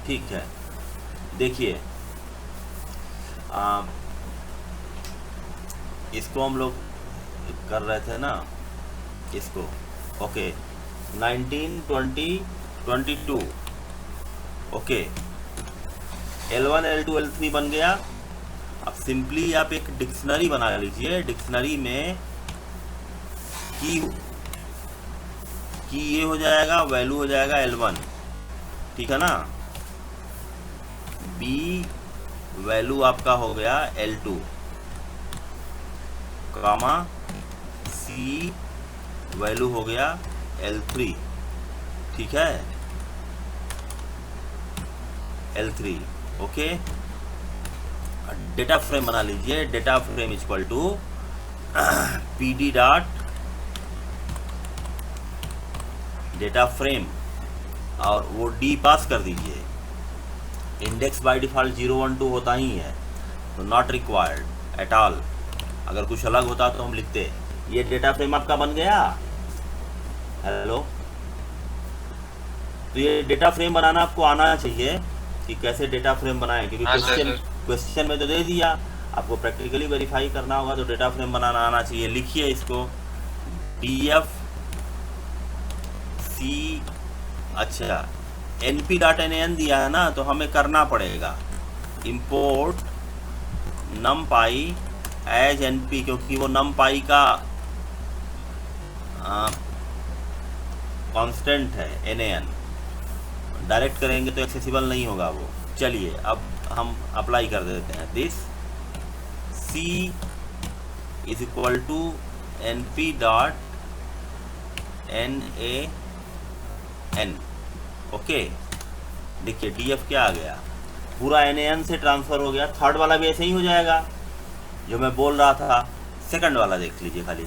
ठीक है, देखिए इसको हम लोग कर रहे थे ना, इसको okay 19, 20, 22 okay, L1, L2, L3 बन गया। अब सिंपली आप एक डिक्शनरी बना लीजिए, डिक्शनरी में की ये हो जाएगा, वैल्यू हो जाएगा L1, ठीक है ना, B वैल्यू आपका हो गया L2, कामा C वैल्यू हो गया L3, ठीक है, L3 ओके। डेटा फ्रेम बना लीजिए, data frame equal to PD dot data frame और वो D पास कर दीजिए। इंडेक्स बाय डिफ़ॉल्ट 0, 1, 2 होता ही है, तो नॉट रिक्वायर्ड एट ऑल। अगर कुछ अलग होता तो हम लिखते। ये डेटा फ्रेम आपका बन गया, हेलो। तो ये डेटा फ्रेम बनाना आपको आना चाहिए कि कैसे डेटा फ्रेम बनाएं, क्योंकि क्वेश्चन में तो दे दिया, आपको प्रैक्टिकली वेरीफाई करना होगा, तो डेटा फ्रेम बनाना आना चाहिए। लिखिए इसको DF C, अच्छा np.nan दिया है ना, तो हमें करना पड़ेगा import numpy एज np, क्योंकि वो numpy का कांस्टेंट है nan, डायरेक्ट करेंगे तो एक्सेसिबल नहीं होगा वो। चलिए अब हम अप्लाई कर देते हैं, this C is equal to np dot nan okay. देखिए DF क्या आ गया, पूरा nan से ट्रांसफ़र हो गया। थर्ड वाला भी ऐसे ही हो जाएगा जो मैं बोल रहा था। सेकंड वाला देख लीजिए, खाली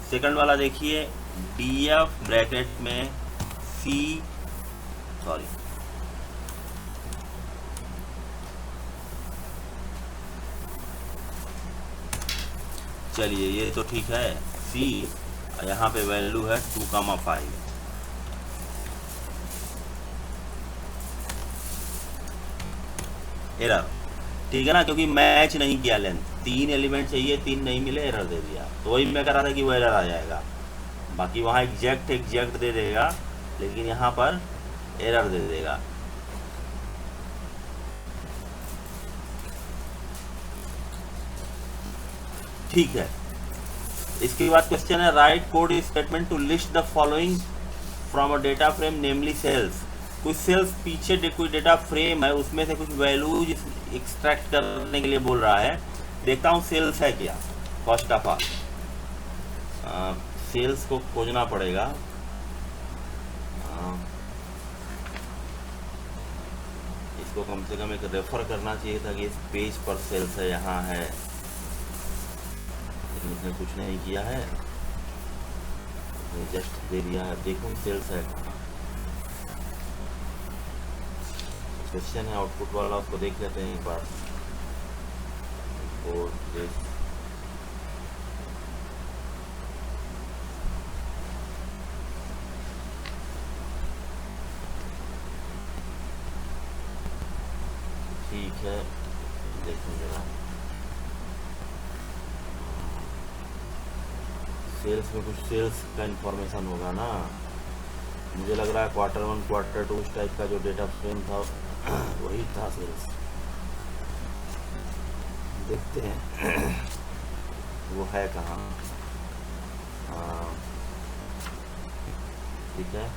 सेकंड वाला देखिए, DF ब्रैकेट में C, सॉरी चलिए ये तो ठीक है, C यहाँ पे वैल्यू है 2,5 एरर, ठीक है ना, क्योंकि मैच नहीं किया लेंथ, 3 एलिमेंट चाहिए, 3 नहीं मिले, एरर दे दिया। तो वही मैं कह रहा था कि वो एरर आ जाएगा। बाकी वहाँ एग्जैक्ट दे देगा, लेकिन यहाँ पर एरर दे देगा। ठीक है, इसके बाद क्वेश्चन है write code statement to list the following from a data frame namely sales. कुछ सेल्स पीछे कोई डेटा फ्रेम है, उसमें से कुछ वैल्यूज एक्सट्रैक्ट करने के लिए बोल रहा है। देखता हूँ सेल्स है क्या। फर्स्ट ऑफ ऑल सेल्स को खोजना पड़ेगा। इसको कम से कम एक रेफर करना चाहिए था कि इस पेज पर सेल्स है, यहाँ है, लेकिन उसने कुछ नहीं किया है, जस्ट दे दिया है। देखो सेल्स है कहाँ। क्वेश्चन है आउटपुट वाला, उसको देख लेते हैं एक बार। ठीक है, देखेंगे ना। सेल्स में कुछ सेल्स का इंफॉर्मेशन होगा ना, मुझे लग रहा है Q1, Q2 उस टाइप का जो डेटा फ्रेम था वही था सेल्स। देखते हैं वो है कहाँ। ठीक है,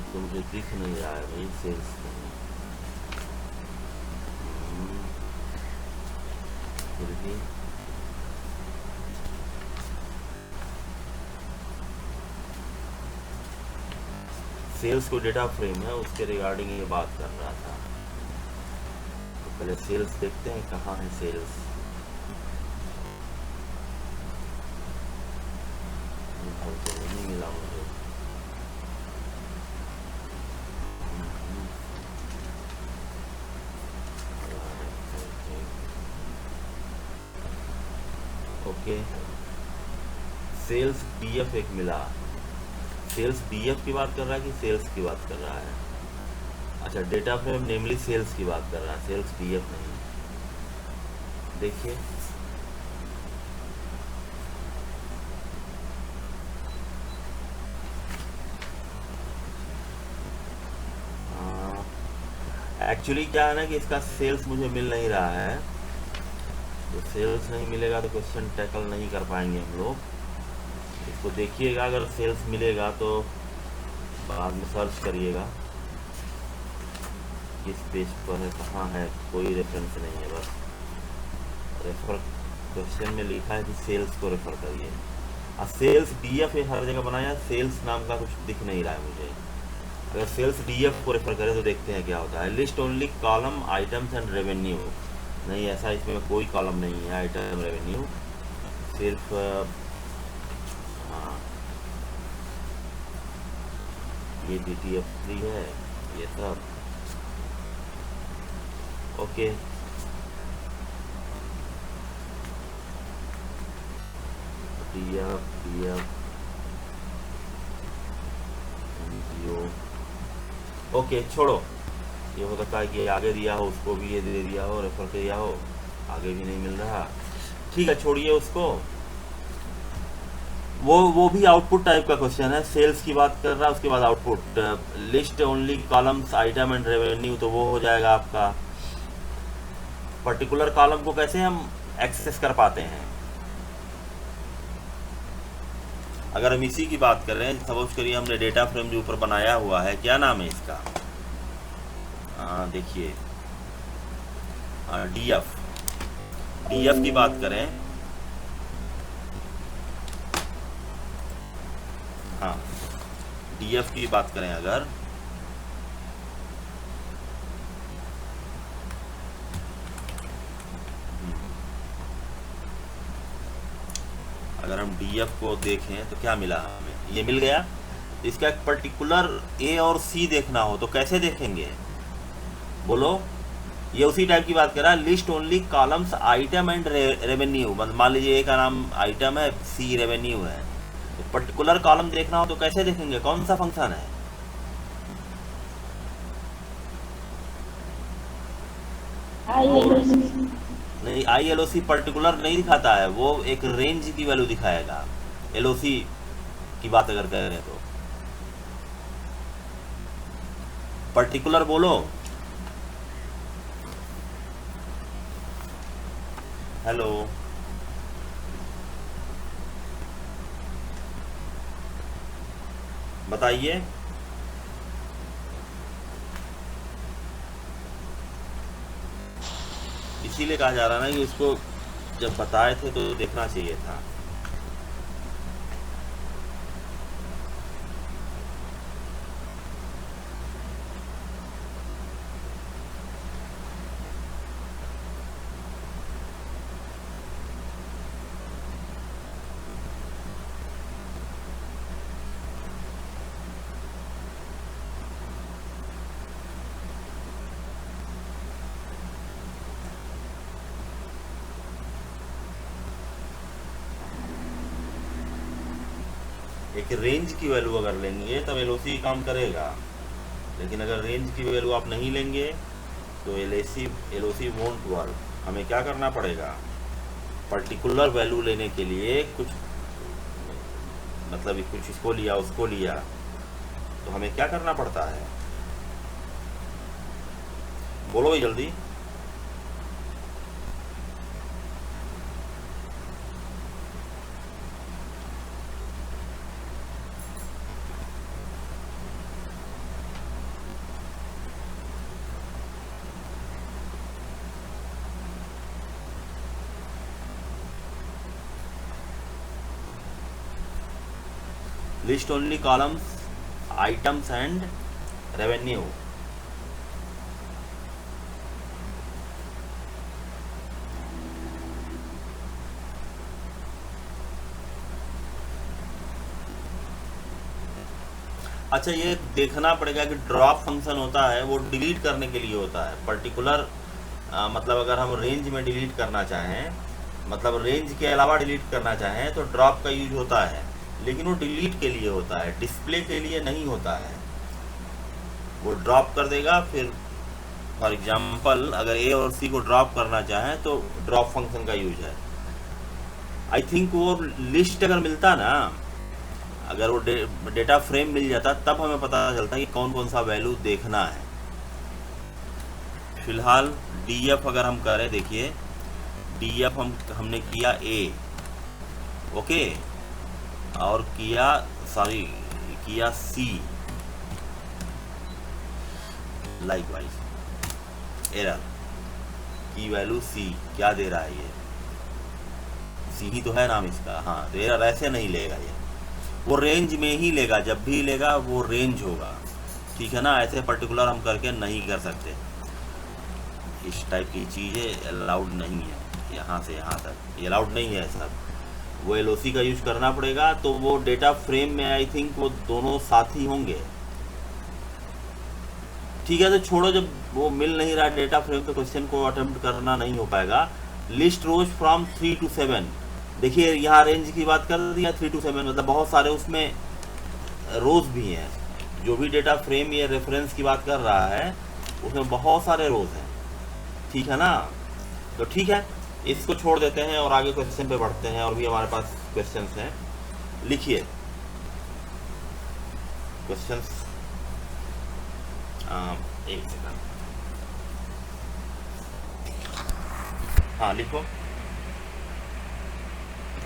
तो मुझे दिख नहीं रहा है भाई सेल्स फिर भी। सेल्स को डेटा फ्रेम है, उसके रिगार्डिंग ये बात कर रहा था। तो पहले सेल्स देखते हैं कहाँ है सेल्स। नहीं मिला मुझे। ओके, सेल्स डीएफ एक मिला। सेल्स डीएफ की बात कर रहा है कि सेल्स की बात कर रहा है? अच्छा, डेटा फ्रेम नेमली सेल्स की बात कर रहा है, सेल्स डीएफ नहीं। देखिए एक्चुअली क्या है ना कि इसका सेल्स मुझे मिल नहीं रहा है, तो सेल्स नहीं मिलेगा तो क्वेश्चन टैकल नहीं कर पाएंगे हम लोग। इसको देखिएगा, अगर सेल्स मिलेगा तो बाद में सर्च करिएगा किस पेज पर है, कहाँ है, कोई रेफरेंस नहीं है, बस रेफर क्वेश्चन में लिखा है कि सेल्स को रेफर करिए। और सेल्स डीएफ हर जगह बनाया, सेल्स नाम का कुछ दिख नहीं रहा है मुझे। अगर सेल्स डीएफ को रेफर करें तो देखते हैं क्या होता है। List only column items and revenue, नहीं ऐसा इसमें कोई कॉलम नहीं है आइटम रेवेन्यू, सिर्फ हाँ ये DTF3 है ये सब। ओके, DF ओके छोड़ो, ये हो सकता है कि आगे दिया हो उसको भी ये दे दिया हो, रेफर किया हो, आगे भी नहीं मिल रहा। ठीक है, छोड़िए उसको। वो भी आउटपुट टाइप का क्वेश्चन है, सेल्स की बात कर रहा है, उसके बाद output list only columns item and revenue, तो वो हो जाएगा आपका। पर्टिकुलर कॉलम को कैसे हम एक्सेस कर पाते हैं? अगर हम इसी की बात कर रहे हैं, सपोज करिए हमने डेटा फ्रेम जो ऊपर बनाया हुआ है, क्या नाम है इसका? देखिए डीएफ की बात करें, हाँ डीएफ की बात करें अगर, अगर हम डीएफ को देखें तो क्या मिला हमें, ये मिल गया। इसका एक पर्टिकुलर ए और सी देखना हो तो कैसे देखेंगे बोलो? ये उसी टाइप की बात कर रहा है, list only columns item and revenue. मान लीजिए ए का नाम आइटम है, सी रेवेन्यू है, तो पर्टिकुलर कॉलम देखना हो तो कैसे देखेंगे, कौन सा फंक्शन है? नहीं, ILOC पर्टिकुलर नहीं दिखाता है, वो एक रेंज की वैल्यू दिखाएगा। LOC की बात अगर कर रहे हैं तो पर्टिकुलर बोलो। हेलो, बताइए। इसीलिए कहा जा रहा है ना कि उसको जब बताए थे तो देखना चाहिए था। एक रेंज की वैल्यू अगर लेंगे तब LOC काम करेगा, लेकिन अगर रेंज की वैल्यू आप नहीं लेंगे तो LOC वोंट वर्क। हमें क्या करना पड़ेगा, पर्टिकुलर वैल्यू लेने के लिए कुछ मतलब कुछ इसको लिया उसको लिया, तो हमें क्या करना पड़ता है, बोलो भाई जल्दी। List only columns items and revenue, अच्छा, ये देखना पड़ेगा कि ड्रॉप फंक्शन होता है वो डिलीट करने के लिए होता है पर्टिकुलर, मतलब अगर हम रेंज में डिलीट करना चाहें, मतलब रेंज के अलावा डिलीट करना चाहें तो ड्रॉप का यूज होता है, लेकिन वो डिलीट के लिए होता है, डिस्प्ले के लिए नहीं होता है। वो ड्रॉप कर देगा, फिर फॉर एग्जांपल अगर ए और सी को ड्रॉप करना चाहें तो ड्रॉप फंक्शन का यूज है। आई थिंक वो लिस्ट अगर मिलता ना, अगर वो डेटा फ्रेम मिल जाता तब हमें पता चलता कि कौन कौन सा वैल्यू देखना है। फिलहाल डीएफ अगर हम करें, देखिए डीएफ हमने किया ए, ओके, और किया सी, लाइक वाइज एरर की वैल्यू सी क्या दे रहा है, ये सी ही तो है नाम इसका, हाँ, तो एरर ऐसे नहीं लेगा, ये वो रेंज में ही लेगा, जब भी लेगा वो रेंज होगा, ठीक है ना। ऐसे पर्टिकुलर हम करके नहीं कर सकते, इस टाइप की चीज़ें अलाउड नहीं है, यहाँ से यहाँ तक ये अलाउड नहीं है सर। वो एलओसी का यूज करना पड़ेगा, तो वो डेटा फ्रेम में आई थिंक वो दोनों साथ ही होंगे, ठीक है। तो छोड़ो, जब वो मिल नहीं रहा डेटा फ्रेम तो क्वेश्चन को अटेम्प्ट करना नहीं हो पाएगा। लिस्ट रोज फ्रॉम 3 to 7, देखिए यहाँ रेंज की बात कर दिया 3 to 7, मतलब बहुत सारे उसमें रोज भी हैं। जो भी डेटा फ्रेम ये रेफरेंस की बात कर रहा है उसमें बहुत सारे रोज हैं, ठीक है ना। तो ठीक है, इसको छोड़ देते हैं और आगे क्वेश्चन पे बढ़ते हैं, और भी हमारे पास क्वेश्चंस हैं। लिखिए क्वेश्चंस, एक सेकंड, हाँ लिखो,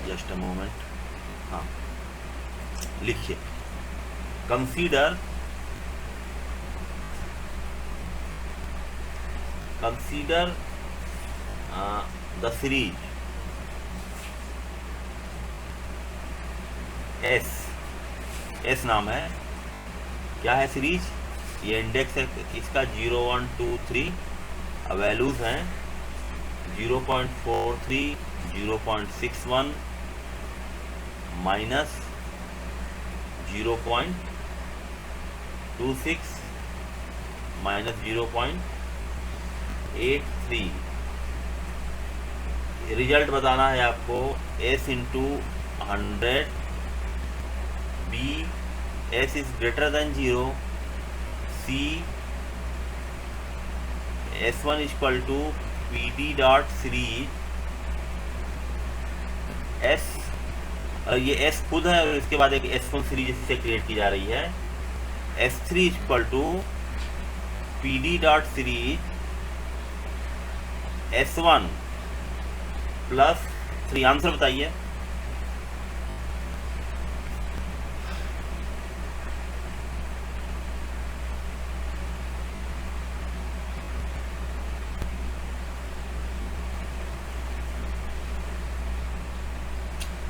जस्ट अ मोमेंट, हाँ लिखिए। कंसीडर द सीरीज एस नाम है, क्या है सीरीज, ये इंडेक्स है इसका 0 1 2 3, वैल्यूज हैं 0.43, 0.61, माइनस 0.26, माइनस 0.83। रिजल्ट बताना है आपको, s into 100, b s is greater than 0, c s1 equal to pd dot series s, ये s खुद है और इसके बाद एक s1 सीरीज इससे क्रिएट की जा रही है, s3 equal to pd dot series s1 plus 3। Answer बताइए,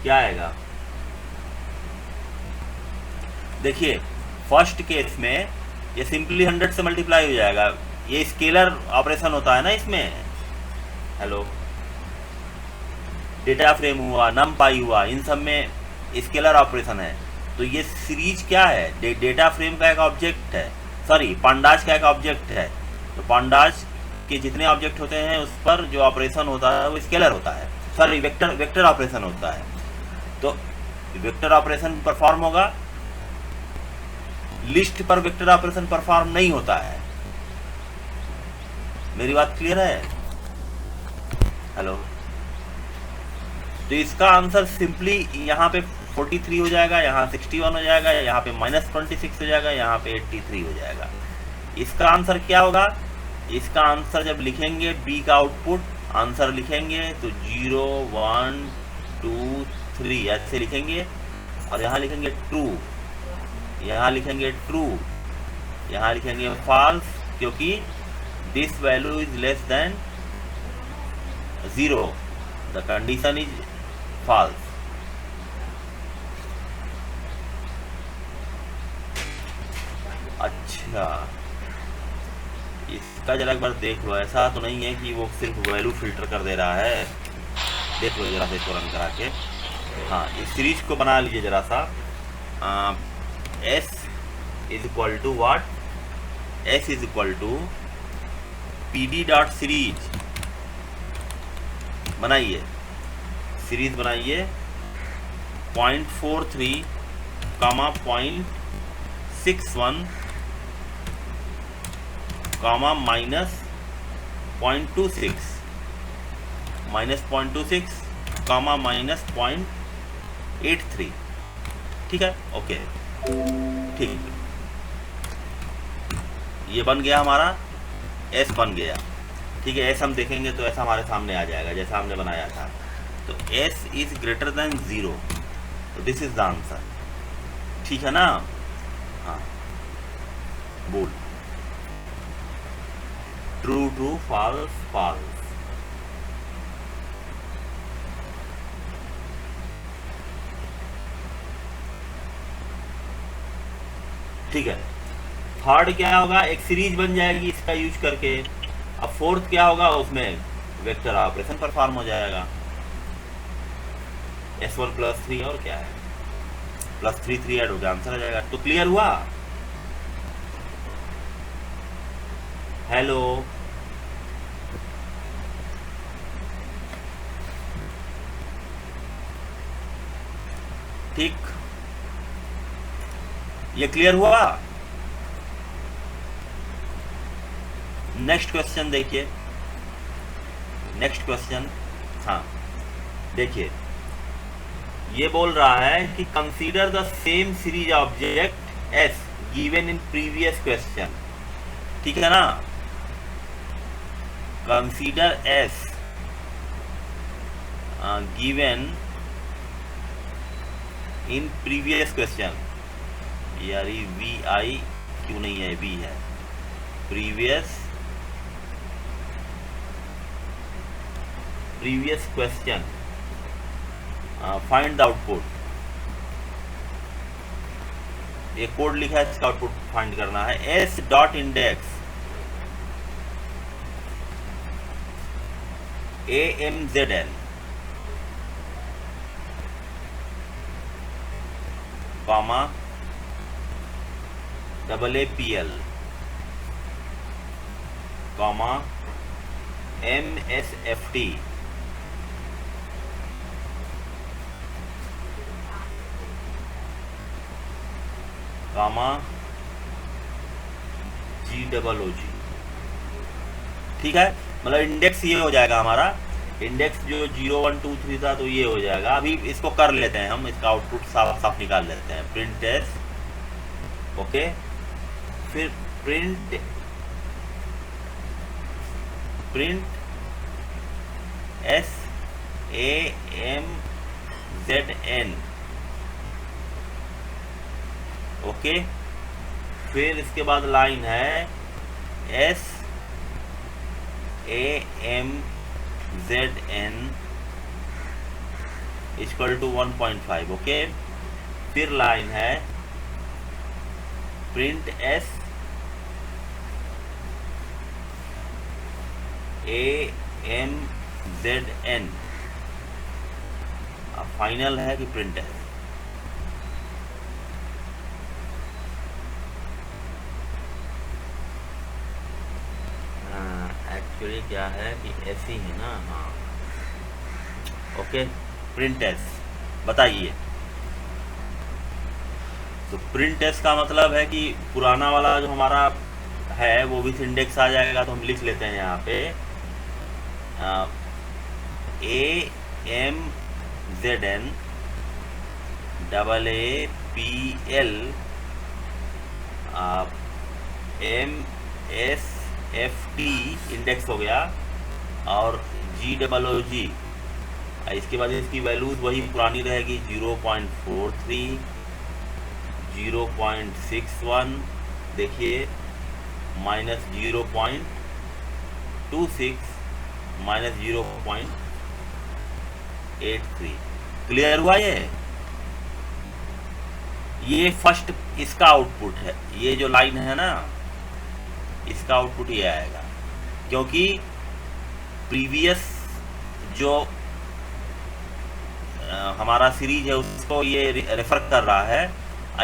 क्या आएगा। देखिए फर्स्ट केस में ये सिंपली 100 से मल्टीप्लाई हो जाएगा, ये स्केलर ऑपरेशन होता है ना इसमें, हेलो, डेटा फ्रेम हुआ, नम पाई हुआ, इन सब में स्केलर ऑपरेशन है। तो ये सीरीज क्या है, डेटा फ्रेम का एक ऑब्जेक्ट है, सॉरी पांडाज का एक ऑब्जेक्ट है। तो पांडाज के जितने ऑब्जेक्ट होते हैं उस पर जो ऑपरेशन होता है वो स्केलर होता है, सॉरी वेक्टर ऑपरेशन होता है। तो वेक्टर ऑपरेशन परफॉर्म होगा, लिस्ट पर वेक्टर ऑपरेशन परफॉर्म नहीं होता है। मेरी बात क्लियर है, हेलो। तो इसका आंसर सिंपली यहाँ पे 43 हो जाएगा, यहाँ 61 हो जाएगा, यहाँ पे -26 हो जाएगा, यहाँ पे 83 हो जाएगा। इसका आंसर क्या होगा, इसका आंसर जब लिखेंगे बी का आउटपुट आंसर लिखेंगे तो 0 1 2 3 ऐसे लिखेंगे, और यहाँ लिखेंगे ट्रू, यहाँ लिखेंगे ट्रू, यहाँ लिखेंगे फॉल्स, क्योंकि this value is less than 0, the condition is false. अच्छा, इसका जरा एक बार देख लो, ऐसा तो नहीं है कि वो सिर्फ वैल्यू फिल्टर कर दे रहा है। देख लो जरा से इसको रन करा के, हाँ इस सीरीज को बना लीजिए जरा सा। S is equal to what, S is equal to P D dot series बनाइए, सीरीज बनाइए 0.43 comma 0.61 comma minus 0.26 minus 0.26 comma minus 0.83। ठीक है, ओके, ठीक, ये बन गया हमारा, एस बन गया। ठीक है, एस हम देखेंगे तो ऐसा हमारे सामने आ जाएगा जैसा हमने बनाया था। तो एस इज ग्रेटर देन 0, तो दिस इज द आंसर। ठीक है ना, हाँ बोल, ट्रू ट्रू, फॉल्स फॉल्स। ठीक है, थर्ड क्या होगा, एक सीरीज बन जाएगी इसका यूज करके। अब फोर्थ क्या होगा, उसमें वेक्टर ऑपरेशन परफॉर्म हो जाएगा, S1 + 3 और क्या है +3 3 ऐड हो गया, आंसर आ जाएगा। तो क्लियर हुआ? हेलो, ठीक, ये क्लियर हुआ? नेक्स्ट क्वेश्चन देखिए, नेक्स्ट क्वेश्चन, हाँ देखिए, ये बोल रहा है कि consider the same series object S given in previous question. ठीक है ना, consider S given in previous question, यार ये वी आई क्यों नहीं है, वी है, previous question, find the output. एक कोड लिखा है, इसका आउटपुट फाइंड करना है। S dot index AMZL comma AAPL comma MSFT कामा GOOG। ठीक है, मतलब इंडेक्स ये हो जाएगा हमारा, इंडेक्स जो 0 1 2 3 था तो ये हो जाएगा। अभी इसको कर लेते हैं हम, इसका आउटपुट साफ साफ निकाल लेते हैं। प्रिंट एस, ओके, फिर प्रिंट SAMZN, ओके, फिर इसके बाद लाइन है SAMZN = 1.5, ओके, फिर लाइन है प्रिंट SAMZN, फाइनल है कि प्रिंट है। एक्चुअली क्या है कि ऐसी है ना, हाँ ओके, प्रिंट एस बताइए। तो प्रिंट एस का मतलब है कि पुराना वाला जो हमारा है वो भी इंडेक्स आ जाएगा। तो हम लिख लेते हैं यहाँ पे AMZN AAPL MSFT इंडेक्स हो गया, और GOOG। इसके बाद इसकी वैल्यूज वही पुरानी रहेगी, 0.43, 0.61, देखिए -0.26 -0.83। क्लियर हुआ? ये फर्स्ट इसका आउटपुट है, ये जो लाइन है ना इसका आउटपुट ये आएगा, क्योंकि प्रीवियस जो हमारा सीरीज है उसको ये रेफर कर रहा है।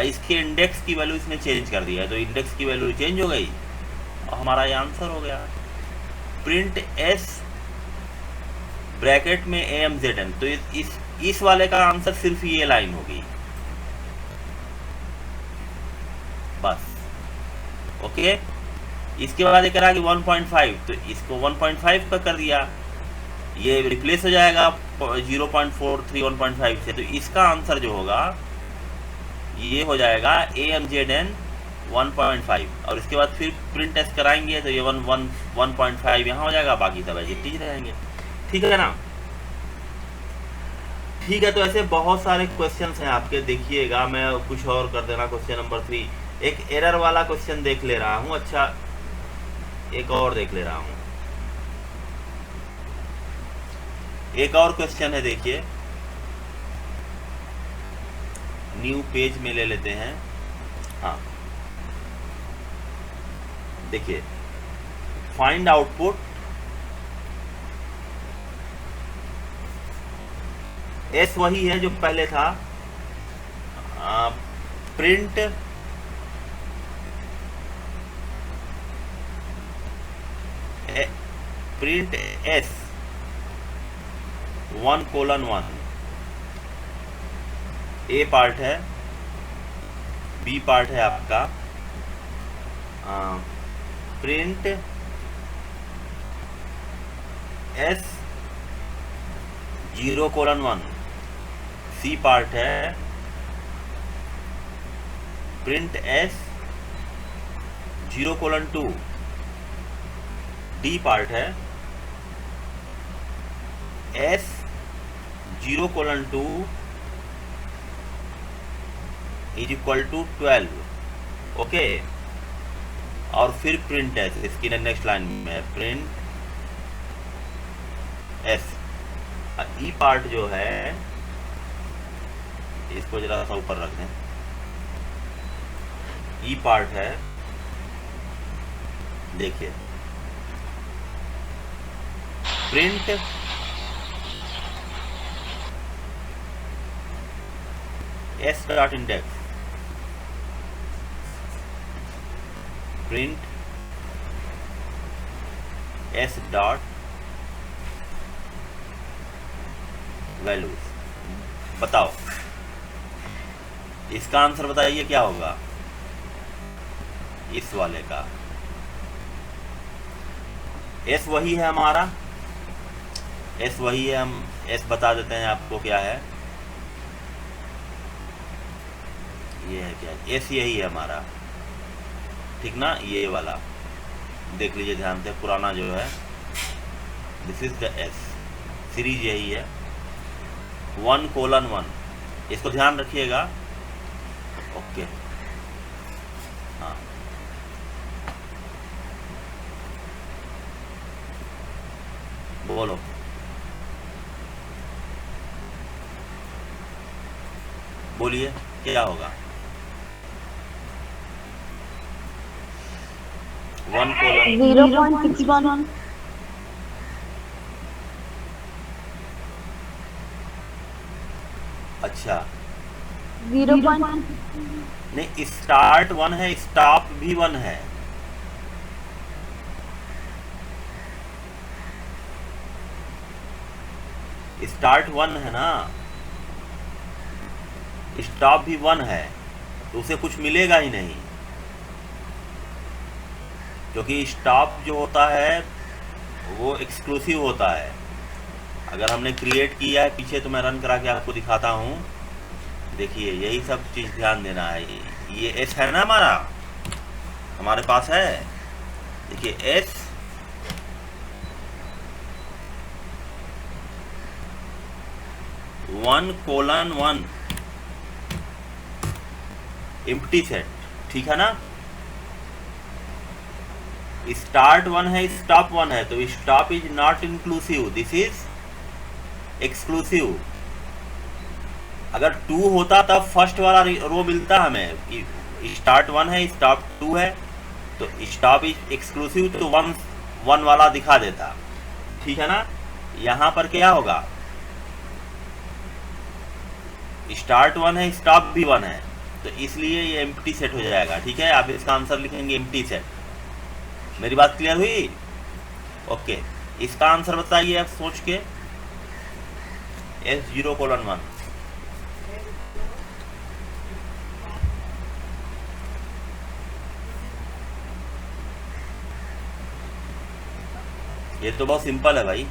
इसके इंडेक्स की वैल्यू इसने चेंज कर दिया है, तो इंडेक्स की वैल्यू चेंज हो गई और हमारा ये आंसर हो गया। प्रिंट एस ब्रैकेट में AMZN, तो इस वाले का आंसर सिर्फ ये लाइन होगी बस। ओके, इसके बाद ये करा कि 1.5, तो इसको 1.5 का कर दिया, ये रिप्लेस हो जाएगा 0.43 1.5 से, तो इसका आंसर जो होगा ये हो जाएगा AMZN 1.5, और इसके बाद फिर प्रिंट एस कराएंगे तो ये 1.5 यहाँ हो जाएगा, बाकी सब ऐसे ठीक रहेंगे। ठीक है ना? ठीक है, तो ऐसे बहुत सारे क्वेश्चंस हैं आपके, देखिएगा। मैं कुछ और कर देना। क्वेश्चन नंबर 3 एक एरर वाला क्वेश्चन देख ले रहा हूँ। अच्छा, एक और देख ले रहा हूँ। एक और क्वेश्चन है, देखिए, न्यू पेज में ले लेते हैं। हाँ, देखिए, फाइंड आउटपुट एस वही है जो पहले था, प्रिंट एस 1:1 ए पार्ट है, बी पार्ट है आपका प्रिंट एस 0:1, सी पार्ट है प्रिंट एस 0:2, डी पार्ट है S 0:2 is equal to 12। Okay, और फिर प्रिंट एस, इसकी नेक्स्ट लाइन में प्रिंट एस। ई पार्ट जो है इसको जरा सा ऊपर रख दें। ई पार्ट है, देखिए, print S dot index, print S dot values. बताओ इसका आंसर, बताइए क्या होगा इस वाले का। एस वही है हमारा, एस वही है, हम एस बता देते हैं आपको क्या है। ये है क्या, एस यही है हमारा, ठीक ना? ये वाला देख लीजिए ध्यान से, पुराना जो है, this is the S series, यही है 1:1, इसको ध्यान रखिएगा। ओके, हाँ, बोलो, बोलिए क्या होगा। 0.61। अच्छा, 0. नहीं, स्टार्ट 1 है, स्टॉप भी 1 है। स्टार्ट 1 है ना, स्टॉप भी 1 है, तो उसे कुछ मिलेगा ही नहीं, क्योंकि स्टॉप जो होता है वो एक्सक्लूसिव होता है। अगर हमने क्रिएट किया है पीछे, तो मैं रन करा के आपको दिखाता हूँ। देखिए, यही सब चीज़ ध्यान देना है। ये एस है ना हमारा, हमारे पास है, देखिए एस 1:1 एम्प्टी सेट, ठीक है ना? स्टार्ट 1 है, स्टॉप 1 है, तो stop is not inclusive, this is exclusive. अगर 2 होता तब फर्स्ट वाला रो मिलता हमें, स्टार्ट 1 है, स्टॉप 2 है, तो स्टॉप इज एक्सक्लूसिव, तो 1 वाला दिखा देता, ठीक है ना? यहाँ पर क्या होगा, स्टार्ट 1 है, स्टॉप भी 1 है, तो इसलिए ये एम्प्टी सेट हो जाएगा। ठीक है, आप इसका आंसर लिखेंगे एम्प्टी सेट। मेरी बात क्लियर हुई? ओके, इसका आंसर बताइए आप सोच के। S0:1 ये तो बहुत सिंपल है भाई।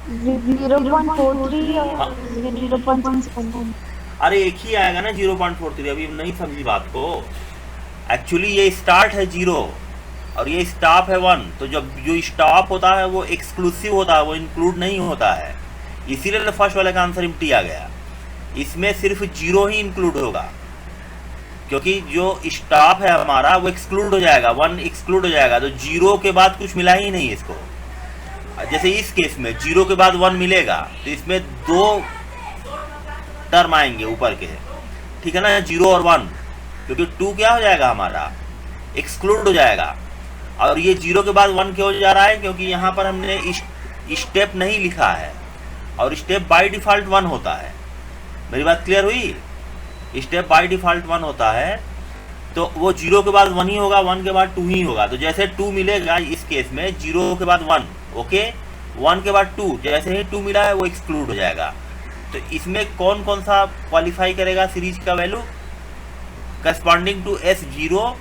0.43 और 0.61। अरे एक ही आएगा ना 0.43, अभी नहीं समझी बात को। एक्चुअली ये स्टार्ट है 0 और ये स्टॉप है 1, तो जब जो स्टॉप होता है वो एक्सक्लूसिव होता है, वो इंक्लूड नहीं होता है, इसीलिए फर्स्ट वाले का आंसर एम्प्टी आ गया। इसमें सिर्फ 0 ही इंक्लूड होगा, क्योंकि जो स्टॉप है हमारा वो एक्सक्लूड हो जाएगा, 1 एक्सक्लूड हो जाएगा, तो 0 के बाद कुछ मिला ही नहीं इसको। जैसे इस केस में 0 के बाद 1 मिलेगा, तो इसमें 2 टर्म आएंगे ऊपर के, ठीक है ना, 0 और 1, क्योंकि 2 क्या हो जाएगा हमारा, एक्सक्लूड हो जाएगा। और ये 0 के बाद 1 क्यों जा रहा है, क्योंकि यहाँ पर हमने स्टेप नहीं लिखा है, और स्टेप बाय डिफ़ॉल्ट 1 होता है। मेरी बात क्लियर हुई? स्टेप बाय डिफ़ॉल्ट 1 होता है, तो वो 0 के बाद 1 ही होगा, 1 के बाद 2 ही होगा। तो जैसे 2 मिलेगा इस केस में, 0 के बाद 1, ओके, 1 के बाद 2, जैसे ही 2 मिला है वो एक्सक्लूड हो जाएगा। तो इसमें कौन कौन सा क्वालिफाई करेगा सीरीज का value, corresponding to S0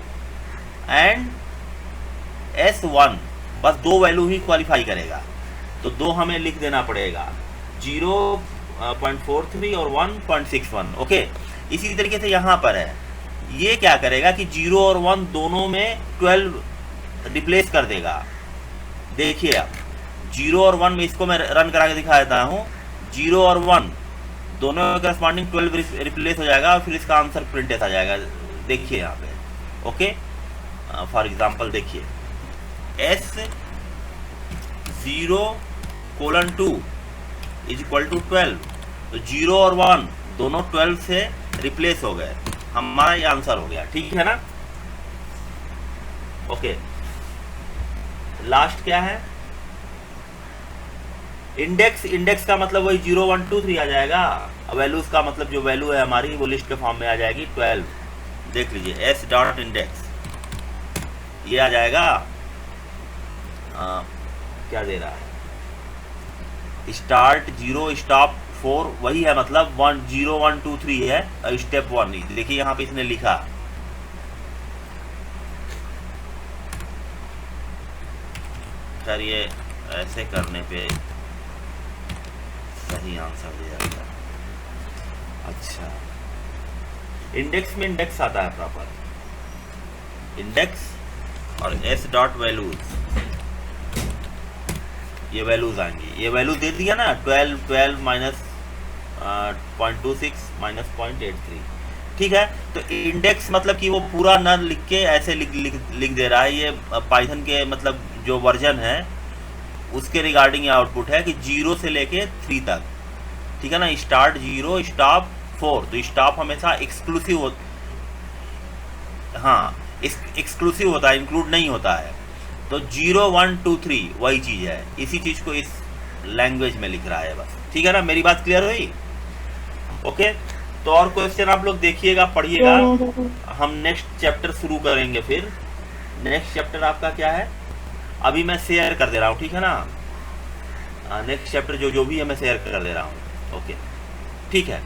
and S1, बस 2 वैल्यू ही क्वालिफाई करेगा। तो 2 हमें लिख देना पड़ेगा, 0.43 और 1.61। ओके, इसी तरीके से यहाँ पर है, ये क्या करेगा कि 0 और 1 दोनों में 12 रिप्लेस कर देगा। देखिए आप 0 और 1 में, इसको मैं रन करा के दिखा देता हूँ, 0 और 1 दोनों में करस्पॉन्डिंग 12 रिप्लेस हो जाएगा, और फिर इसका आंसर प्रिंट आ जाएगा। देखिए यहाँ पे, ओके, फॉर एग्जाम्पल देखिए S0:2 इज इक्वल टू 12, तो 0 और 1 दोनों 12 से रिप्लेस हो गए, हमारा ये आंसर हो गया। ठीक है ना? ओके, लास्ट क्या है, इंडेक्स। इंडेक्स का मतलब वही 0 1 2 3 आ जाएगा। वैल्यूज का मतलब जो वैल्यू है हमारी वो लिस्ट के फॉर्म में आ जाएगी 12। देख लीजिए S डॉट इंडेक्स, ये आ जाएगा, क्या दे रहा है, स्टार्ट 0 स्टॉप 4, वही है, मतलब 1 0 1 2 3 है, स्टेप 1। देखिए यहाँ पे इसने लिखा, सर ये ऐसे करने पे सही आंसर दे जाएगा। अच्छा, इंडेक्स में इंडेक्स आता है प्रॉपर, इंडेक्स और S डॉट वैल्यूज, ये वैल्यूज आएंगी, ये वैल्यूज दे दिया ना, 12 12 माइनस 0.26 माइनस 0.83। ठीक है, तो इंडेक्स मतलब कि वो पूरा न लिख के ऐसे लिख दे रहा है। ये पाइथन के मतलब जो वर्जन है उसके रिगार्डिंग आउटपुट है कि 0 से लेके 3 तक, ठीक है ना, स्टार्ट 0 स्टॉप 4, तो स्टॉप हमेशा एक्सक्लूसिव हो, हाँ एक्सक्लूसिव होता है, इंक्लूड नहीं होता है। तो 0 1 2 3 वही चीज़ है, इसी चीज़ को इस लैंग्वेज में लिख रहा है बस। ठीक है ना, मेरी बात क्लियर हुई? ओके, तो और क्वेश्चन आप लोग देखिएगा, पढ़िएगा, हम नेक्स्ट चैप्टर शुरू करेंगे। फिर नेक्स्ट चैप्टर आपका क्या है, अभी मैं शेयर कर दे रहा हूँ, ठीक है ना, नेक्स्ट चैप्टर जो भी है मैं शेयर कर दे रहा हूँ। ओके, ठीक है।